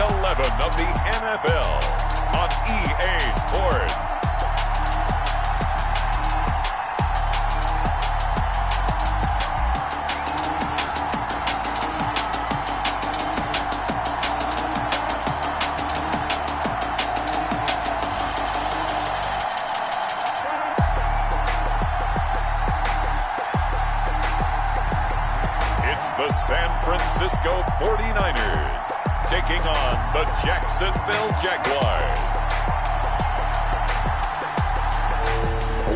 11 of the NFL on EA Sports. The San Francisco 49ers taking on the Jacksonville Jaguars.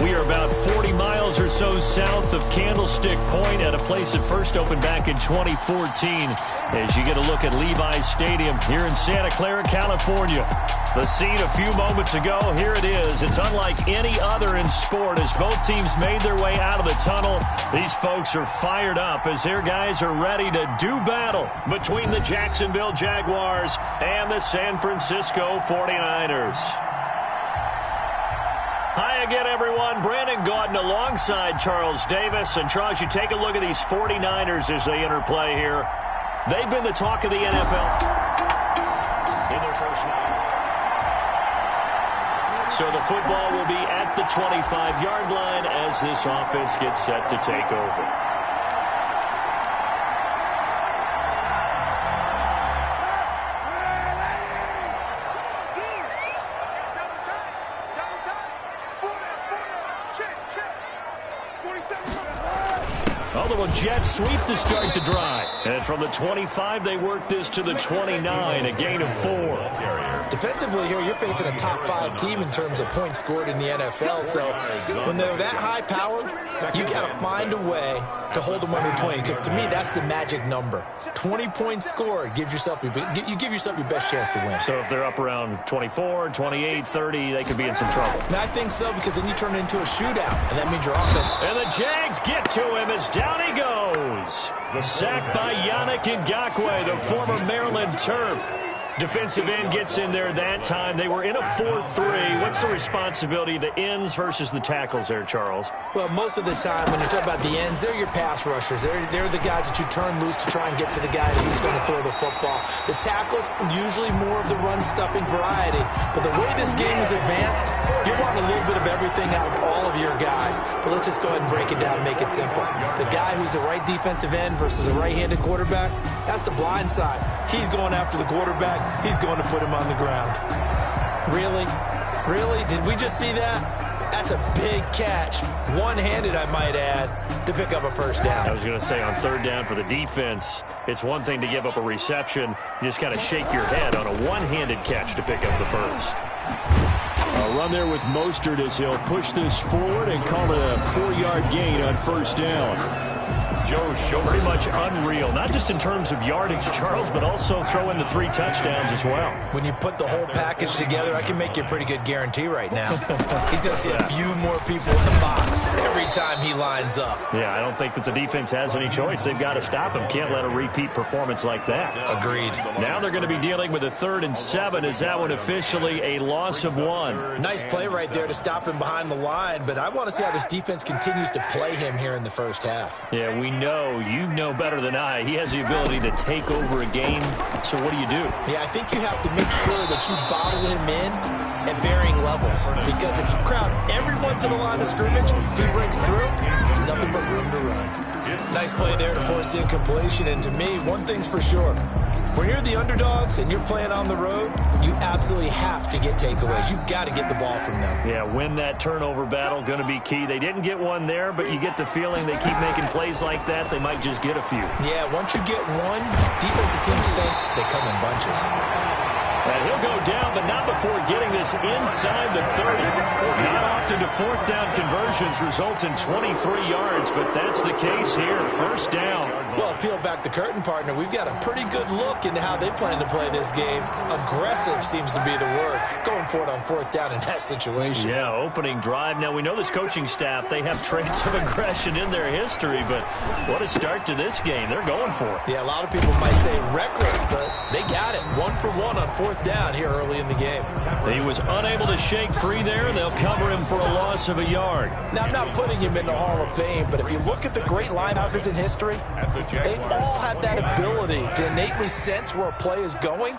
We are about 40 miles or so south of Candlestick Point at a place that first opened back in 2014 as you get a look at Levi's Stadium here in Santa Clara, California. The scene a few moments ago, here it is. It's unlike any other in sport as both teams made their way out of the tunnel. These folks are fired up as their guys are ready to do battle between the Jacksonville Jaguars and the San Francisco 49ers. Hi again, everyone. Brandon Gaudin alongside Charles Davis. And Charles, you take a look at these 49ers as they interplay here. They've been the talk of the NFL in their first night. So the football will be at the 25-yard line as this offense gets set to take over. Oh, the Jets sweep to start the drive. And from the 25, they work this to the 29, a gain of 4. Defensively here, you're facing a top-5 team in terms of points scored in the NFL. So when they're that high-powered, you got to find a way to hold them under 20. Because to me, that's the magic number. 20 points scored gives yourself you give yourself your best chance to win. So if they're up around 24, 28, 30, they could be in some trouble. I think so, because then you turn it into a shootout, and that means you're offense. And the Jags get to him as down he goes. The sack by Yannick Ngakoue, the former Maryland Terp. Defensive end gets in there that time. They were in a 4-3. What's the responsibility of the ends versus the tackles there, Charles? Well, most of the time when you talk about the ends, they're your pass rushers. They're the guys that you turn loose to try and get to the guy who's going to throw the football. The tackles, usually more of the run-stuffing variety. But the way this game is advanced, you want a little bit of everything out of all of your guys. But let's just go ahead and break it down and make it simple. The guy who's the right defensive end versus a right-handed quarterback, that's the blind side. He's going after the quarterback. He's going to put him on the ground. Really? Really? Did we just see that? That's a big catch. One-handed, I might add, to pick up a first down. I was going to say, on third down for the defense, it's one thing to give up a reception. You just kind of shake your head on a one-handed catch to pick up the first. A run there with Mostert as he'll push this forward and call it a 4-yard gain on first down. Pretty much unreal, not just in terms of yardage, Charles, but also throw in the 3 touchdowns as well. When you put the whole package together, I can make you a pretty good guarantee right now. He's going to see a few more people in the box every time he lines up. Yeah, I don't think that the defense has any choice. They've got to stop him. Can't let a repeat performance like that. Agreed. Now they're going to be dealing with a 3rd and 7. Is that one officially a loss of 1? Nice play right there to stop him behind the line, but I want to see how this defense continues to play him here in the first half. Yeah, we know, you know better than I, he has the ability to take over a game. So what do you do? Yeah, I think you have to make sure that you bottle him in at varying levels. Because if you crowd everyone to the line of scrimmage, if he breaks through, there's nothing but room to run. Nice play there to force the incompletion. And to me, one thing's for sure. When you're the underdogs and you're playing on the road, you absolutely have to get takeaways. You've got to get the ball from them. Yeah, win that turnover battle, going to be key. They didn't get one there, but you get the feeling they keep making plays like that, they might just get a few. Yeah, once you get one, defensive teams think they come in bunches. And he'll go down, but not before getting this inside the 30. Not often do 4th down conversions result in 23 yards, but that's the case here. First down. Well, peel back the curtain, partner. We've got a pretty good look into how they plan to play this game. Aggressive seems to be the word. Going for it on 4th down in that situation. Yeah, opening drive. Now, we know this coaching staff, they have traits of aggression in their history, but what a start to this game. They're going for it. Yeah, a lot of people might say reckless, but they got it. 1 for 1 on 4th down here early in the game. He was unable to shake free there. They'll cover him for a loss of a yard. Now, I'm not putting him in the Hall of Fame, but if you look at the great linebackers in history, they all had that ability to innately sense where a play is going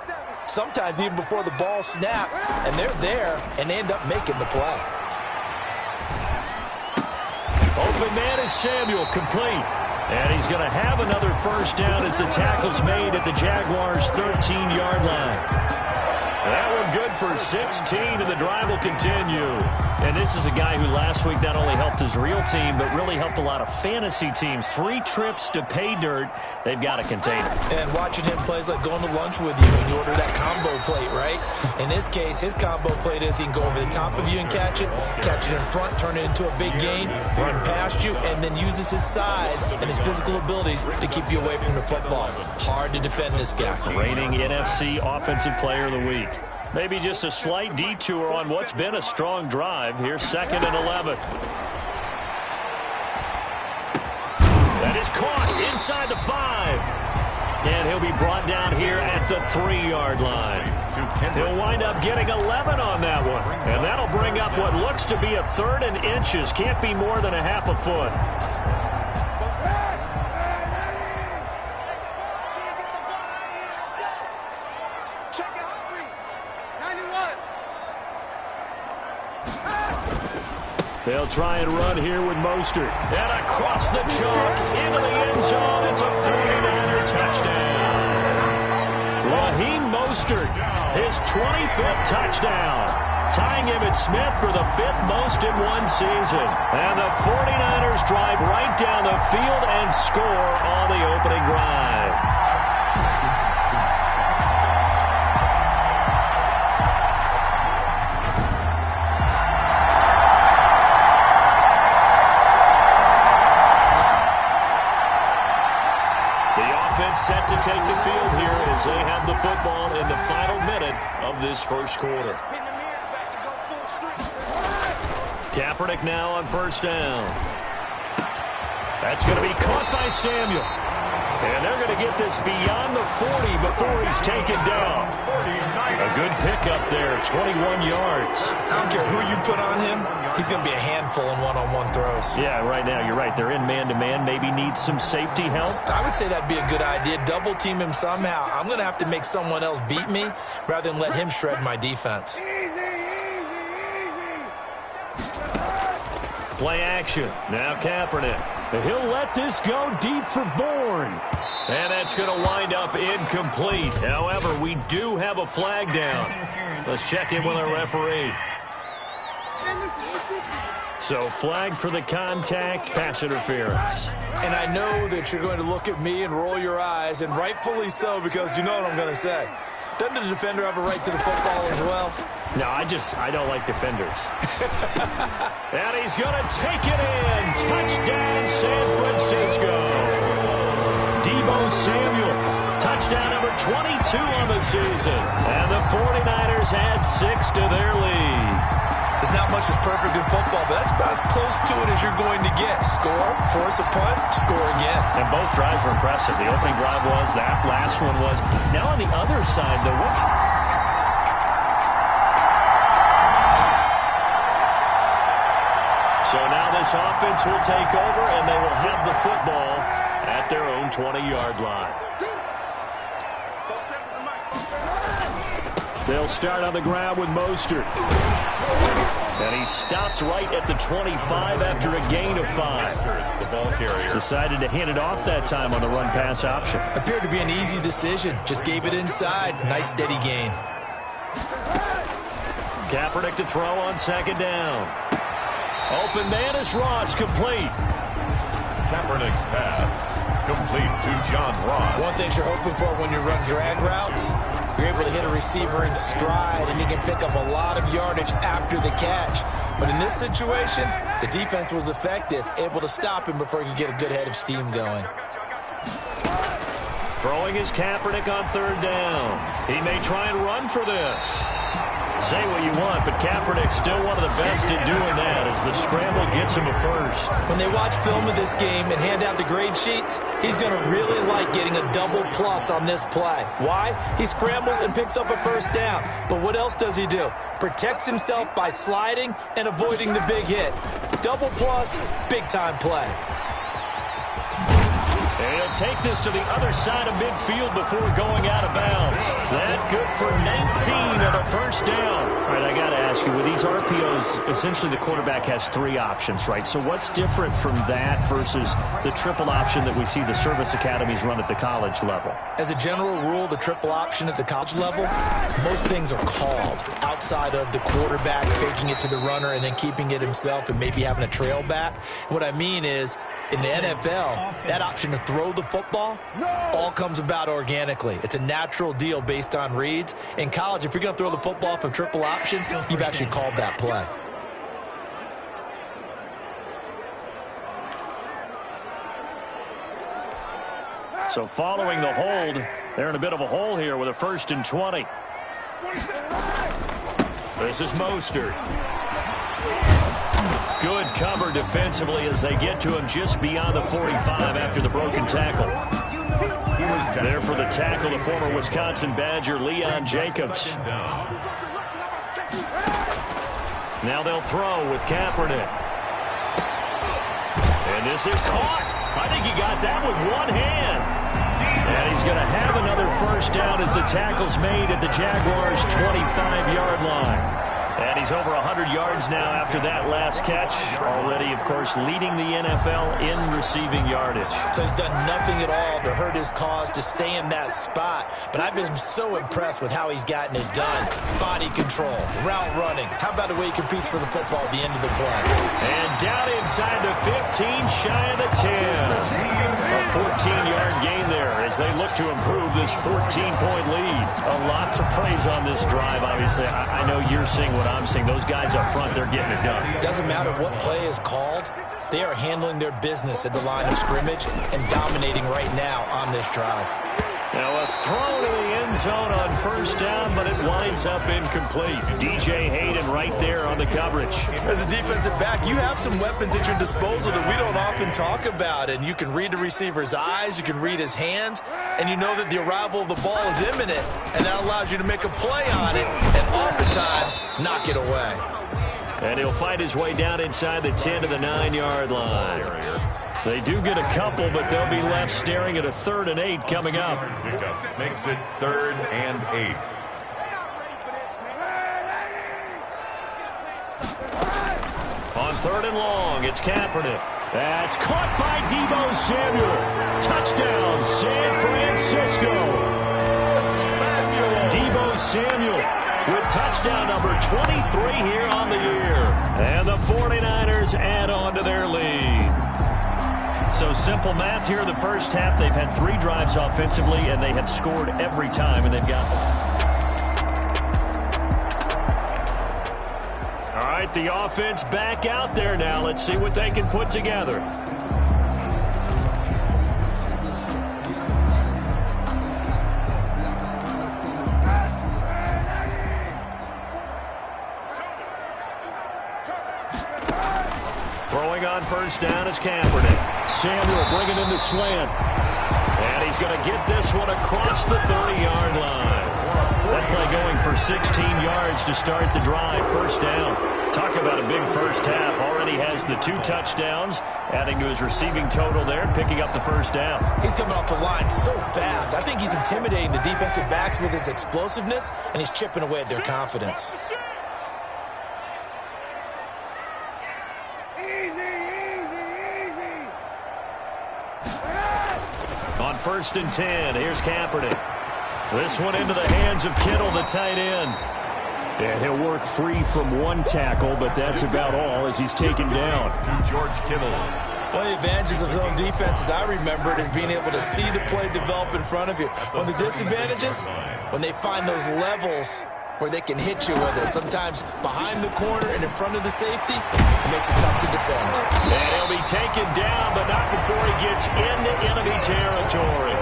sometimes even before the ball snapped, and they're there, and they end up making the play. Open man is Samuel, complete. And he's going to have another first down as the tackle's made at the Jaguars' 13-yard line. That one good for 16, and the drive will continue. And this is a guy who last week not only helped his real team, but really helped a lot of fantasy teams. 3 trips to pay dirt. They've got to contain him. And watching him plays like going to lunch with you when you order that combo plate, right? In this case, his combo plate is he can go over the top of you and catch it in front, turn it into a big gain, run past you, and then uses his size and his physical abilities to keep you away from the football. Hard to defend this guy. Reigning NFC Offensive Player of the Week. Maybe just a slight detour on what's been a strong drive. Here's 2nd and 11. That is caught inside the 5. And he'll be brought down here at the 3-yard line. He'll wind up getting 11 on that one. And that'll bring up what looks to be a 3rd and inches. Can't be more than a half a foot. They'll try and run here with Mostert. And across the chalk, into the end zone. It's a 49er touchdown. Raheem Mostert, his 25th touchdown. Tying him at Smith for the 5th most in one season. And the 49ers drive right down the field and score on the opening drive. Set to take the field here as they have the football in the final minute of this first quarter. Kaepernick now on first down. That's going to be caught by Samuel. And they're going to get this beyond the 40 before he's taken down. A good pickup there, 21 yards. I don't care who you put on him, he's going to be a handful in one-on-one throws. Yeah, right now, you're right. They're in man-to-man, maybe needs some safety help. I would say that'd be a good idea. Double team him somehow. I'm going to have to make someone else beat me rather than let him shred my defense. Play action. Now Kaepernick. And he'll let this go deep for Bourne. And that's going to wind up incomplete. However, we do have a flag down. Let's check in with our referee. So flag for the contact, pass interference. And I know that you're going to look at me and roll your eyes, and rightfully so, because you know what I'm going to say. Doesn't the defender have a right to the football as well? No, I don't like defenders. And he's going to take it in. Touchdown, San Francisco. Deebo Samuel, touchdown number 22 on the season. And the 49ers add 6 to their lead. There's not much that's perfect in football, but that's about as close to it as you're going to get. Score, force a punt, score again. And both drives were impressive. The opening drive was, that last one was. Now on the other side, though, so now this offense will take over, and they will have the football at their own 20-yard line. They'll start on the ground with Mostert. And he stopped right at the 25 after a gain of 5. The ball carrier decided to hand it off that time on the run-pass option. Appeared to be an easy decision. Just gave it inside. Nice steady gain. Kaepernick to throw on 2nd down. Open man is Ross, complete. Kaepernick's pass complete to John Ross. One thing you're hoping for when you run drag routes, you're able to hit a receiver in stride, and he can pick up a lot of yardage after the catch. But in this situation, the defense was effective, able to stop him before he could get a good head of steam going. Throwing his Kaepernick on 3rd down. He may try and run for this. Say what you want, but Kaepernick's still one of the best at doing that as the scramble gets him a first. When they watch film of this game and hand out the grade sheets, he's going to really like getting a double plus on this play. Why? He scrambles and picks up a first down. But what else does he do? Protects himself by sliding and avoiding the big hit. Double plus, big time play. And he'll take this to the other side of midfield before going out of bounds. That good for 19 and a first down. All right, I got to ask you, with these RPOs, essentially the quarterback has 3 options, right? So what's different from that versus the triple option that we see the service academies run at the college level? As a general rule, the triple option at the college level, most things are called outside of the quarterback faking it to the runner and then keeping it himself and maybe having a trail back. What I mean is, in the NFL, that option to throw the football all comes about organically. It's a natural deal based on reads. In college, if you're going to throw the football for triple option, you've actually called that play. So following the hold, they're in a bit of a hole here with a 1st and 20. This is Mostert. Good cover defensively as they get to him just beyond the 45 after the broken tackle. There for the tackle, the former Wisconsin Badger, Leon Jacobs. Now they'll throw with Kaepernick. And this is caught. I think he got that with one hand. And he's going to have another first down as the tackle's made at the Jaguars' 25-yard line. And he's over 100 yards now after that last catch. Already, of course, leading the NFL in receiving yardage. So he's done nothing at all to hurt his cause, to stay in that spot. But I've been so impressed with how he's gotten it done. Body control, route running. How about the way he competes for the football at the end of the play? And down inside the 15, shy of the 10. A 14-yard gain there as they look to improve this 14-point lead. A lot to praise on this drive, obviously. I know you're seeing what I'm seeing. Those guys up front, they're getting it done. Doesn't matter what play is called. They are handling their business at the line of scrimmage and dominating right now on this drive. Now a throw to the end zone on first down, but it winds up incomplete. DJ Hayden right there on the coverage. As a defensive back, you have some weapons at your disposal that we don't often talk about. And you can read the receiver's eyes, you can read his hands, and you know that the arrival of the ball is imminent, and that allows you to make a play on it and oftentimes knock it away. And he'll find his way down inside the 10 to the 9-yard line. They do get a couple, but they'll be left staring at a 3rd and 8 coming up. Makes it 3rd and 8. On 3rd and long, it's Kaepernick. That's caught by Deebo Samuel. Touchdown, San Francisco. Deebo Samuel with touchdown number 23 here on the year. And the 49ers add on to their lead. So simple math here in the first half. They've had 3 drives offensively, and they have scored every time, and they've got all right, the offense back out there now. Let's see what they can put together. Throwing on first down is Kaepernick. Samuel bringing in the slant. And he's going to get this one across the 30-yard line. That play going for 16 yards to start the drive. First down. Talk about a big first half. Already has the 2 touchdowns, adding to his receiving total there, picking up the first down. He's coming off the line so fast. I think he's intimidating the defensive backs with his explosiveness, and he's chipping away at their confidence. On 1st and 10, here's Kaepernick. This one into the hands of Kittle, the tight end. And he'll work free from one tackle, but that's about all as he's taken down. To George Kittle. One of the advantages of zone defense, as I remember it, is being able to see the play develop in front of you. One of the disadvantages, when they find those levels where they can hit you with it, sometimes behind the corner and in front of the safety, it makes it tough to defend. And he'll be taken down, but not before he gets into enemy territory.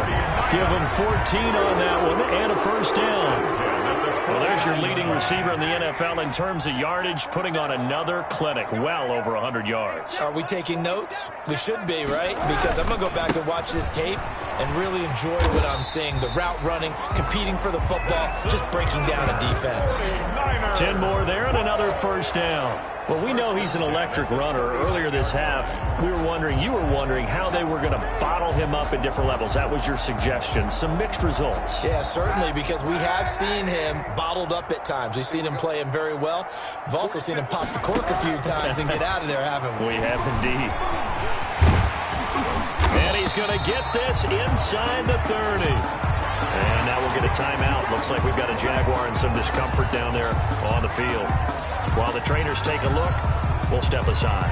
Give him 14 on that one and a first down. Well, there's your leading receiver in the NFL in terms of yardage, putting on another clinic, well over 100 yards. Are we taking notes? We should be, right? Because I'm going to go back and watch this tape and really enjoy what I'm seeing. The route running, competing for the football, just breaking down a defense. 10 more there and another first down. Well, we know he's an electric runner. Earlier this half, you were wondering how they were going to bottle him up at different levels. That was your suggestion. Some mixed results. Yeah, certainly, because we have seen him bottled up at times. We've seen him play him very well. We've also seen him pop the cork a few times and get out of there, haven't we? We have indeed. And he's going to get this inside the 30. And now we'll get a timeout. Looks like we've got a Jaguar and some discomfort down there on the field. While the trainers take a look, we'll step aside.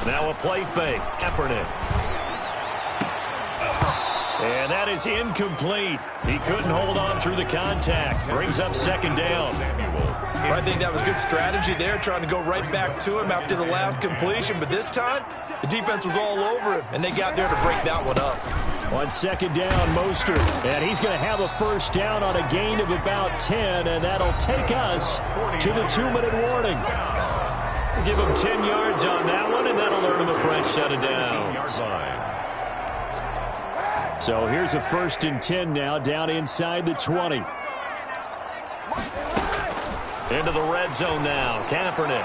Now a play fake. Kaepernick. And that is incomplete. He couldn't hold on through the contact. Brings up second down. I think that was good strategy there, trying to go right back to him after the last completion. But this time, the defense was all over him, and they got there to break that one up. On second down, Mostert. And he's going to have a first down on a gain of about 10, and that'll take us to the 2-minute warning. Give him 10 yards on that one, and that'll earn him a fresh set of downs. So here's a 1st and 10 now, down inside the 20. Into the red zone now, Kaepernick.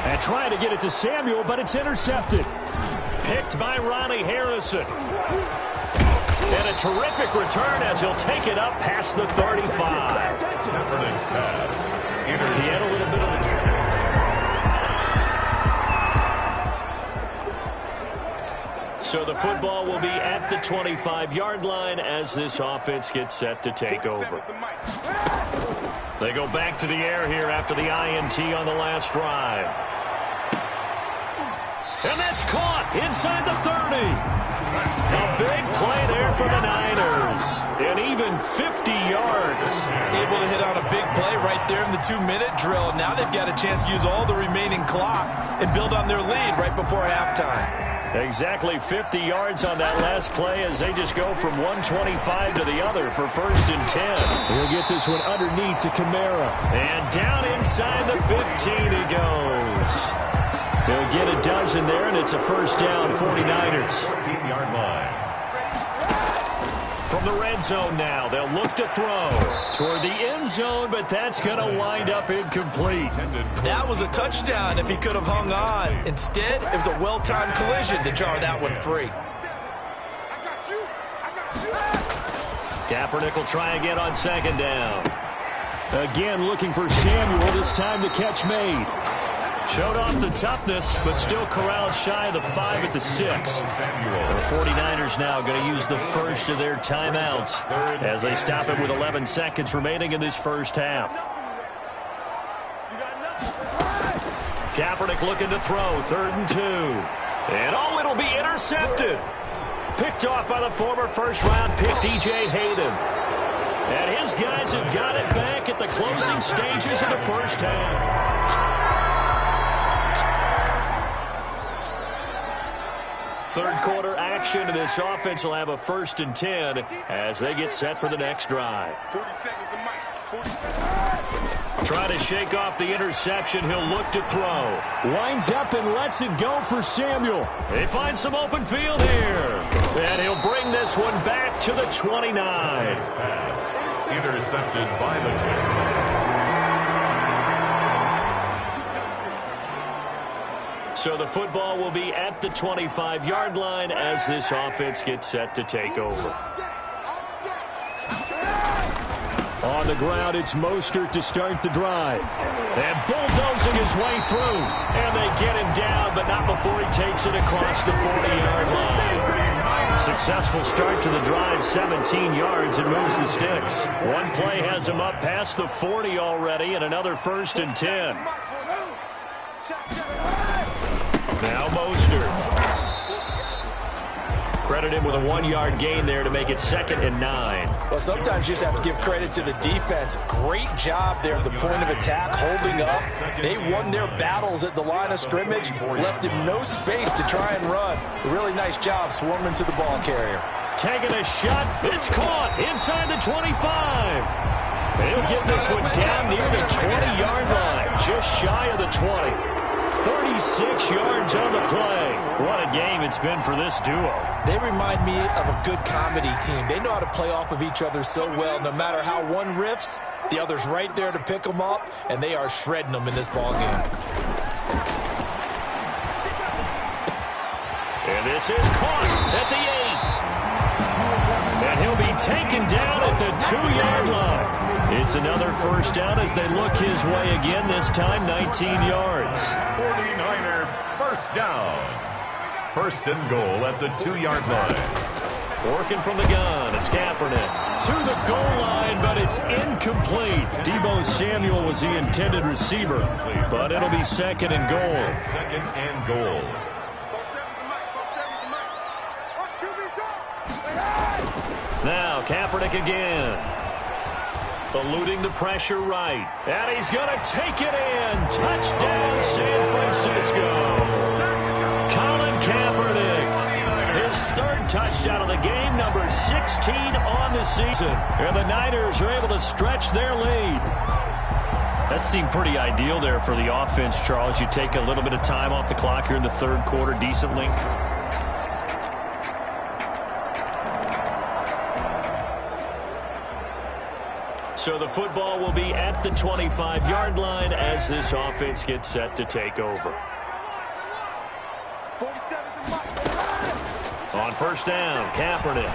And trying to get it to Samuel, but it's intercepted. Picked by Ronnie Harrison. And a terrific return as he'll take it up past the 35. Kaepernick's pass. He had a little bit of a... So the football will be at the 25-yard line as this offense gets set to take over. They go back to the air here after the INT on the last drive. And that's caught inside the 30. A big play there for the Niners. And even 50 yards. Able to hit on a big play right there in the 2-minute drill. Now they've got a chance to use all the remaining clock and build on their lead right before halftime. Exactly 50 yards on that last play as they just go from 125 to the other for 1st and 10. He'll get this one underneath to Kamara. And down inside the 15 he goes. He'll get a dozen there, and it's a first down, 49ers. 14-yard line. From the red zone now, they'll look to throw toward the end zone, but that's going to wind up incomplete. That was a touchdown if he could have hung on. Instead, it was a well-timed collision to jar that one free. Kaepernick will try again on second down. Again looking for Samuel, this time the catch made. Showed off the toughness, but still corralled shy of the 5 at the 6. The 49ers now going to use the first of their timeouts as they stop it with 11 seconds remaining in this first half. Kaepernick looking to throw, 3rd and 2. And it'll be intercepted. Picked off by the former first-round pick, DJ Hayden. And his guys have got it back at the closing stages of the first half. Third quarter action, and this offense will have a 1st and 10 as they get set for the next drive. 40 seconds to Mike. 40 seconds. Try to shake off the interception. He'll look to throw. Winds up and lets it go for Samuel. They find some open field here. And he'll bring this one back to the 29. Pass intercepted by the Jaguars. So the football will be at the 25-yard line as this offense gets set to take over. On the ground, it's Mostert to start the drive. And bulldozing his way through. And they get him down, but not before he takes it across the 40-yard line. Successful start to the drive, 17 yards, and moves the sticks. One play has him up past the 40 already, and another 1st and 10. Now Mostert. Credit him with a 1-yard gain there to make it 2nd and 9. Well, sometimes you just have to give credit to the defense. Great job there at the point of attack, holding up. They won their battles at the line of scrimmage, left him no space to try and run. A really nice job swarming to the ball carrier. Taking a shot. It's caught inside the 25. He'll get this one down near the 20-yard line, just shy of the 20. 36 yards on the play. What a game it's been for this duo. They remind me of a good comedy team. They know how to play off of each other so well. No matter how one riffs, the other's right there to pick them up, and they are shredding them in this ball game. And this is caught at the 8. And he'll be taken down at the 2-yard line. It's another first down as they look his way again, this time 19 yards. 49er first down. First and goal at the 2-yard line. Working from the gun, it's Kaepernick to the goal line, but it's incomplete. Deebo Samuel was the intended receiver, but it'll be second and goal. Second and goal. Now Kaepernick again. Eluding the pressure right. And he's going to take it in. Touchdown, San Francisco. Colin Kaepernick. His third touchdown of the game, number 16 on the season. And the Niners are able to stretch their lead. That seemed pretty ideal there for the offense, Charles. You take a little bit of time off the clock here in the third quarter decently. So the football will be at the 25-yard line as this offense gets set to take over. On first down, Kaepernick.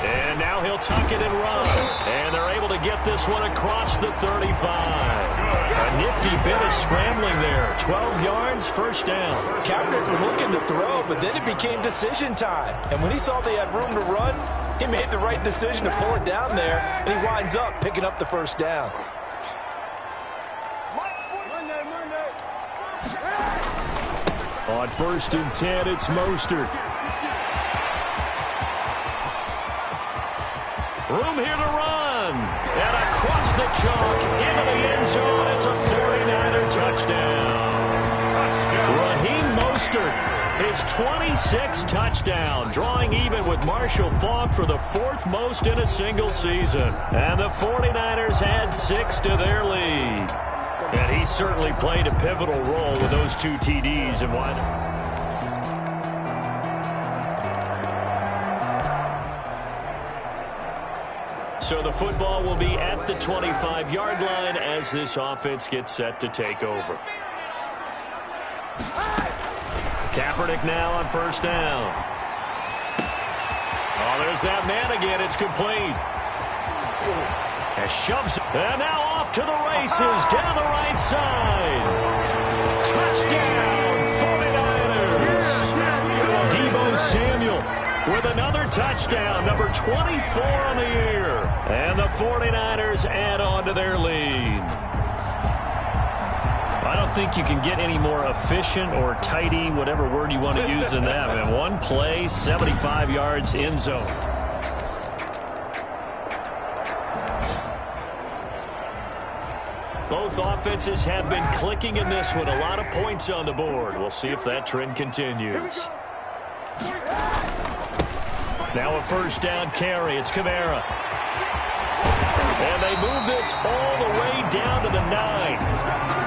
And now he'll tuck it and run. And they're able to get this one across the 35. A nifty bit of scrambling there. 12 yards, first down. Kaepernick was looking to throw, but then it became decision time. And when he saw they had room to run, he made the right decision to pull it down there, and he winds up picking up the first down. On first and 10, it's Mostert. Room here to run. And across the chalk into the end zone. It's a 49er touchdown. Raheem Mostert, his 26th touchdown, drawing even with Marshall Faulk for the 4th most in a single season. And the 49ers add 6 to their lead. And he certainly played a pivotal role with those 2 TDs and one. So the football will be at the 25-yard line as this offense gets set to take over. Kaepernick now on first down. Oh, there's that man again. It's complete. And shoves it. And now off to the races down the right side. Touchdown, 49ers. Deebo Samuel with another touchdown, number 24 on the year. And the 49ers add on to their lead. I don't think you can get any more efficient or tidy, whatever word you want to use than that. Man, one play, 75 yards, end zone. Both offenses have been clicking in this one. A lot of points on the board. We'll see if that trend continues. Now a first down carry. It's Kamara. And they move this all the way down to the 9.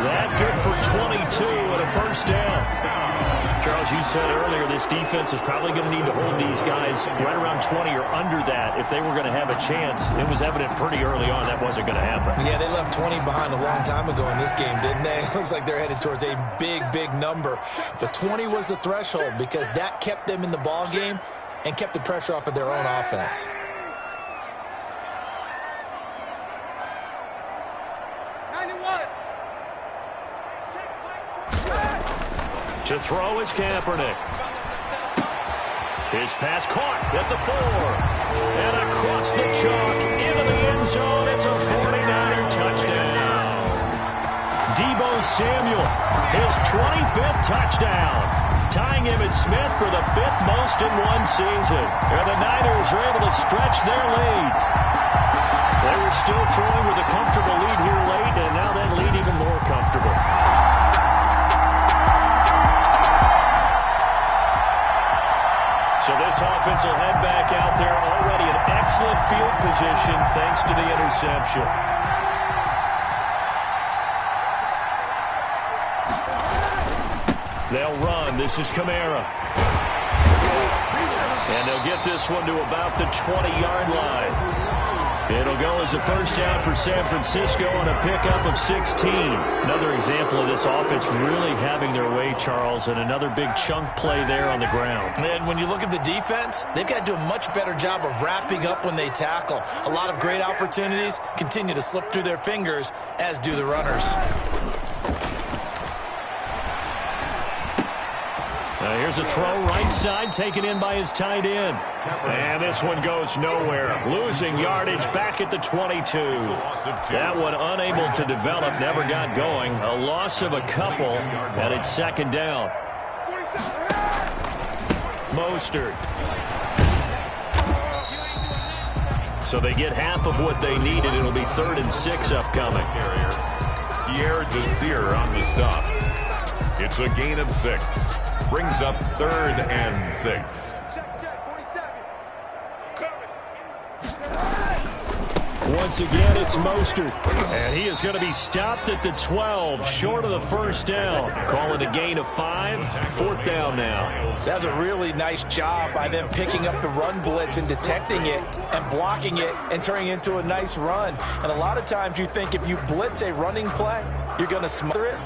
That good for 22 and a first down. Charles, you said earlier this defense is probably going to need to hold these guys right around 20 or under that if they were going to have a chance. It was evident pretty early on that wasn't going to happen. Yeah, they left 20 behind a long time ago in this game, didn't they? It looks like they're headed towards a big, big number. But 20 was the threshold because that kept them in the ball game and kept the pressure off of their own offense. To throw is Kaepernick. His pass caught at the 4. And across the chalk into the end zone. It's a 49er touchdown. Deebo Samuel, his 25th touchdown. Tying him and Smith for the 5th most in one season. And the Niners are able to stretch their lead. They were still throwing with a comfortable lead here late, and now that lead even more comfortable. So this offense will head back out there already in excellent field position thanks to the interception. They'll run. This is Kamara. And they'll get this one to about the 20-yard line. It'll go as a first down for San Francisco on a pickup of 16. Another example of this offense really having their way, Charles, and another big chunk play there on the ground. And when you look at the defense, they've got to do a much better job of wrapping up when they tackle. A lot of great opportunities continue to slip through their fingers, as do the runners. Here's a throw right side, taken in by his tight end. And this one goes nowhere. Losing yardage back at the 22. That one unable to develop, never got going. A loss of a couple, and it's second down. Mostert. So they get half of what they needed. It'll be 3rd and 6 upcoming. Pierre Desir on the stop. It's a gain of 6. Brings up 3rd and 6. Once again, it's Mostert. And he is going to be stopped at the 12, short of the first down. Call it a gain of 5. 4th down now. That's a really nice job by them picking up the run blitz and detecting it and blocking it and turning it into a nice run. And a lot of times you think if you blitz a running play, you're going to smother it.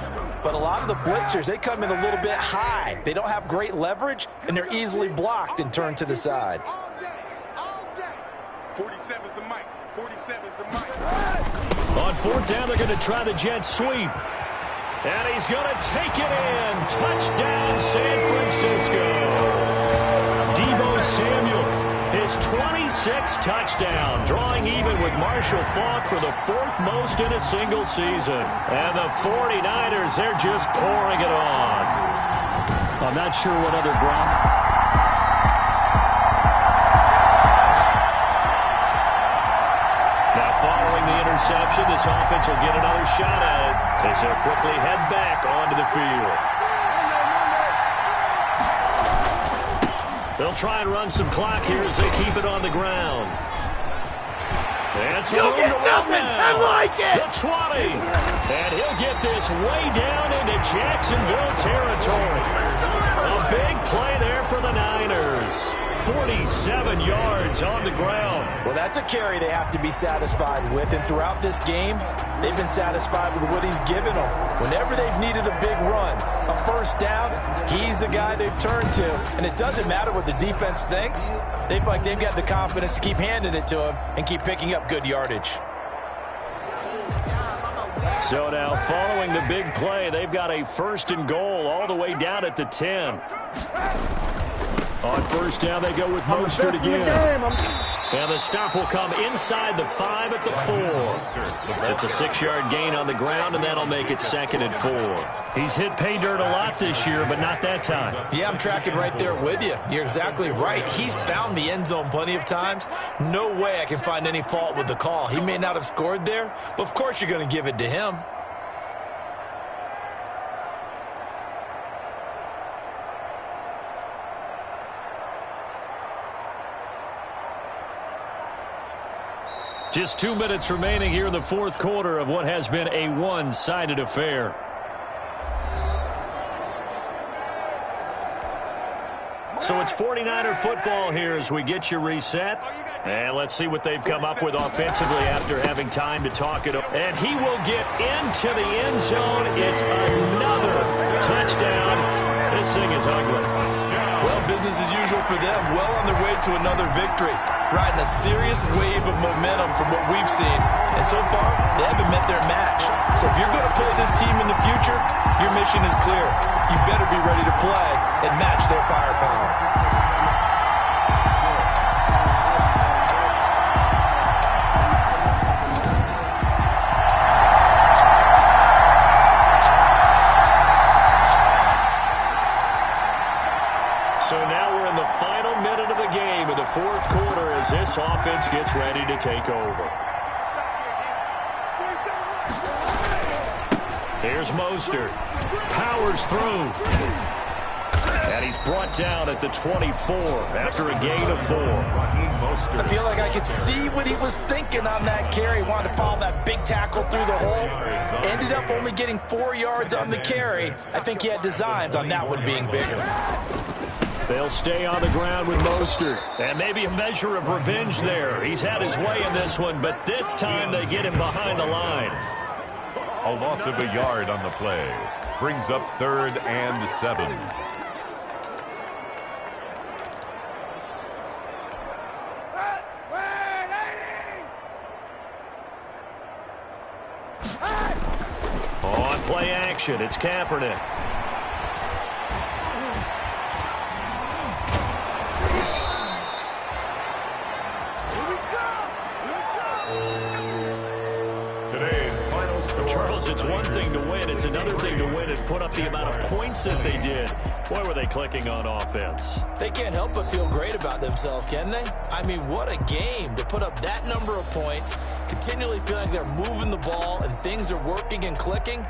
But a lot of the blitzers, they come in a little bit high. They don't have great leverage, and they're easily blocked and turned to the side. 47 is the mic. 47 is the mic. On 4th down, they're going to try the jet sweep. And he's going to take it in. Touchdown, San Francisco. Deebo Samuel. His 26th touchdown, drawing even with Marshall Faulk for the 4th most in a single season. And the 49ers, they're just pouring it on. I'm not sure what other ground. Now following the interception, this offense will get another shot at it as they'll quickly head back onto the field. They'll try and run some clock here as they keep it on the ground. That's You'll get nothing. I like it. The 20. And he'll get this way down into Jacksonville territory. A big play there for the Niners. 47 yards on the ground. Well, that's a carry they have to be satisfied with. And throughout this game, they've been satisfied with what he's given them. Whenever they've needed a big run, a first down, he's the guy they've turned to. And it doesn't matter what the defense thinks. They feel like they've got the confidence to keep handing it to him and keep picking up good yardage. So now following the big play, they've got a 1st and goal all the way down at the 10. On 1st down, they go with Mostert again. And the stop will come inside the 5 at the 4. That's a 6-yard gain on the ground, and that'll make it 2nd and 4. He's hit pay dirt a lot this year, but not that time. Yeah, I'm tracking right there with you. You're exactly right. He's found the end zone plenty of times. No way I can find any fault with the call. He may not have scored there, but of course you're going to give it to him. Just 2 minutes remaining here in the 4th quarter of what has been a one-sided affair. So it's 49er football here as we get you reset. And let's see what they've come up with offensively after having time to talk it up. And he will get into the end zone. It's another touchdown. This thing is ugly. Well, business as usual for them. Well on their way to another victory. Riding a serious wave of momentum from what we've seen. And so far, they haven't met their match. So if you're going to play this team in the future, your mission is clear. You better be ready to play and match their firepower. So now we're in the final minute of the game in the 4th quarter as this offense gets ready to take over. Here's Mostert. Powers through. And he's brought down at the 24 after a gain of 4. I feel like I could see what he was thinking on that carry. Wanted to follow that big tackle through the hole. Ended up only getting 4 yards on the carry. I think he had designs on that one being bigger. They'll stay on the ground with Mostert. And maybe a measure of revenge there. He's had his way in this one, but this time they get him behind the line. A loss of a yard on the play. Brings up 3rd and 7. On play action, it's Kaepernick. Charles, it's one thing to win. It's another thing to win and put up the amount of points that they did. Boy, were they clicking on offense. They can't help but feel great about themselves, can they? I mean, what a game to put up that number of points, continually feeling like they're moving the ball and things are working and clicking.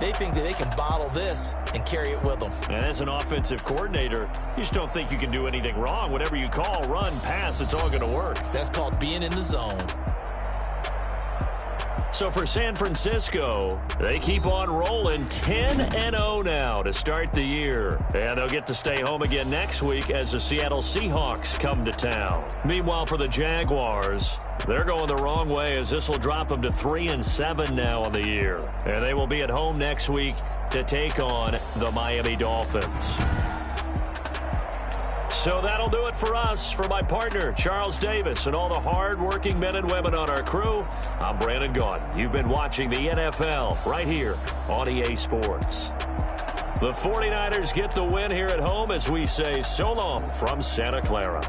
They think that they can bottle this and carry it with them. And as an offensive coordinator, you just don't think you can do anything wrong. Whatever you call, run, pass, it's all going to work. That's called being in the zone. So for San Francisco, they keep on rolling 10-0 now to start the year. And they'll get to stay home again next week as the Seattle Seahawks come to town. Meanwhile, for the Jaguars, they're going the wrong way as this will drop them to 3-7 now on the year. And they will be at home next week to take on the Miami Dolphins. So that'll do it for us. For my partner, Charles Davis, and all the hard-working men and women on our crew, I'm Brandon Gaudin. You've been watching the NFL right here on EA Sports. The 49ers get the win here at home as we say so long from Santa Clara.